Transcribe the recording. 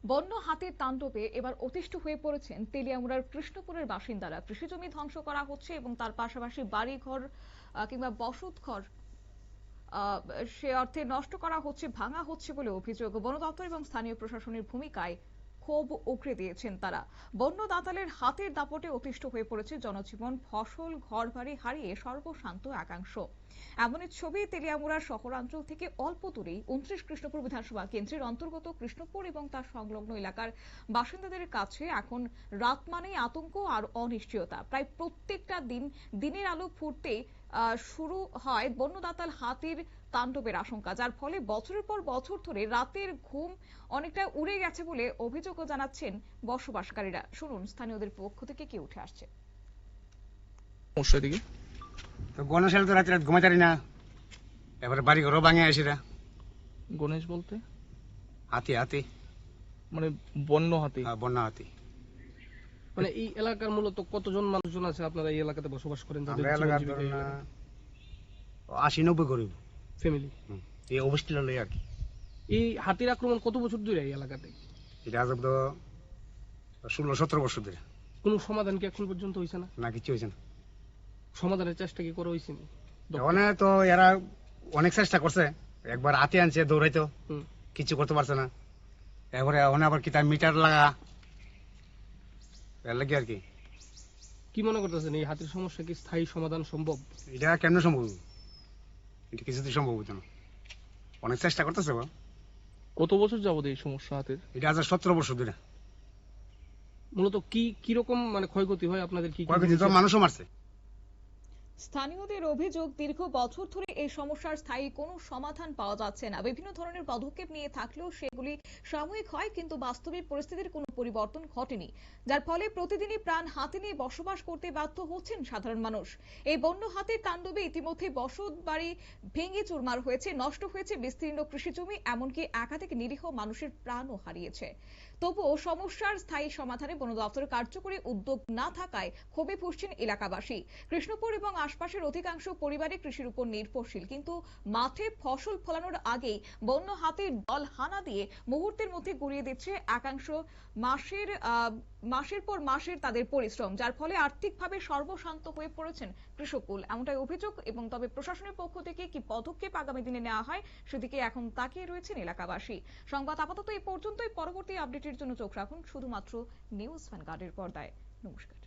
বন্য হাতির তাণ্ডবে এবার অতিষ্ঠ হয়ে পড়েছেন তেলিয়ামুড়ার কৃষ্ণপুরের বাসিন্দারা। কৃষিজমি ধ্বংস করা হচ্ছে এবং তার পাশাপাশি বাড়িঘর কিংবা বসতঘর সে অর্থে নষ্ট করা হচ্ছে, ভাঙা হচ্ছে বলে অভিযোগ। বন দপ্তর এবং স্থানীয় প্রশাসনের ভূমিকায় ক্ষোভ উগরে দিয়েছেন তারা। বন্য দাতালের হাতের দাপটে অতিষ্ঠ হয়ে পড়েছে জনজীবন, ফসল ঘরবাড়ি হারিয়ে সর্বশান্ত একাংশ। এমনই ছবি তেলিয়ামুড়ার শহরাঞ্চল থেকে অল্প দূরেই 29 কৃষ্ণপুর বিধানসভা কেন্দ্রের অন্তর্গত কৃষ্ণপুর এবং তার সংলগ্ন এলাকার বাসিন্দাদের কাছে এখন রাত মানেই আতঙ্ক আর অনিশ্চয়তা। প্রায় প্রত্যেকটা দিনের আলো ফুটতে শুরু হয় বন্য দাতাল হাতির তাণ্ডবের আশঙ্কা, যার ফলে বছরের পর বছর ধরে রাতের ঘুম অনেকটা উড়ে গেছে বলে অভিযোগও জানাচ্ছেন বসবাসকারীরা। শুনুন স্থানীয়দের পক্ষ থেকে কি উঠে আসছে। গণেশাল তো রাতে রাত ঘুমাতে পারি না, এবারে বাড়ি ঘরও ভাঙে আসিরা। গণেশ বলতে হাতি হাতি মানে বন্য হাতি? বন্য হাতি। মানে এই এলাকার মূলত কতজন মানুষজন আছে আপনারা এই এলাকাতে বসবাস করেন? আমরা এলাকার 80-90 গরিব ফ্যামিলি এই অবস্থা লই আর কি। এই হাতির আক্রমণ কত বছর ধরে এই এলাকাতে? এটা আজ তো 16-17 বছর ধরে। কোনো সমাধান কি এখন পর্যন্ত হয়েছে না? না, কিছু হয়েছে না। সমাধানের চেষ্টা কি করা হয়েছে? অনেক তো এরা অনেক চেষ্টা করছে, একবার হাতি আনছে দৌড়াইতো, কিছু করতে পারছে না। এবারে আবার কি তার মিটার লাগা এর লাগে আর কি। কি মনে করতেছেন এই হাতির সমস্যা কি স্থায়ী সমাধান সম্ভব? এটা কেমনে সম্ভব? এটা কিছুতেই সম্ভব হতো না। অনেক চেষ্টা করতেছে। কত বছর যাবত এই সমস্যা হাতির? এটা আজ 17 বছর ধরে। মূলত কি কিরকম মানে ক্ষয়ক্ষতি হয় আপনাদের? কি ক্ষয়ক্ষতি তো মানুষও মারছে। স্থানীয়দের অভিযোগ, দীর্ঘ বছর ধরে এই সমস্যার স্থায়ী কোনো সমাধান পাওয়া যাচ্ছে না। বিভিন্ন ধরনের পদক্ষেপ নিয়ে থাকলেও সেগুলি সাময়িক হয়, কিন্তু বাস্তবিক পরিস্থিতির কোনো পরিবর্তন ঘটেনি, যার ফলে প্রতিদিনই প্রাণ হাতে নিয়ে বসবাস করতে বাধ্য হচ্ছেন সাধারণ মানুষ। এই বন্য হাতির তাণ্ডবে ইতিমধ্যে বসত বাড়ি ভেঙে চুরমার হয়েছে, নষ্ট হয়েছে বিস্তীর্ণ কৃষিজমি, এমনকি একাধিক নিরীহ মানুষের প্রাণও হারিয়েছে। তবুও সমস্যার স্থায়ী সমাধানে বন দপ্তরের কার্যকরী উদ্যোগ না থাকায় ক্ষোভে ফুঁসছেন এলাকাবাসী। কৃষ্ণপুর এবং আশপাশের অধিকাংশ পরিবারে কৃষির উপর নির্ভরশীল, কিন্তু মাঠে ফসল ফলানোর আগেই বন্য হাতির দল হানা দিয়ে মুহূর্তের মধ্যে গুড়িয়ে দিচ্ছে একাংশ মাসের পর মাসের তাদের পরিশ্রম, যার ফলে আর্থিকভাবে সর্বশান্ত হয়ে পড়েছেন কৃষককুল, এমনটাই অভিযোগ। এবং তবে প্রশাসনের পক্ষ থেকে কি পদক্ষেপ আগামী দিনে নেওয়া হয় সেদিকে এখন তাকিয়ে রয়েছেন এলাকাবাসী। সংবাদ আপাতত এই পর্যন্তই। পরবর্তী আপডেটের জন্য চোখ রাখুন শুধুমাত্র নিউজ ভ্যানগার্ডের পর্দায়। নমস্কার।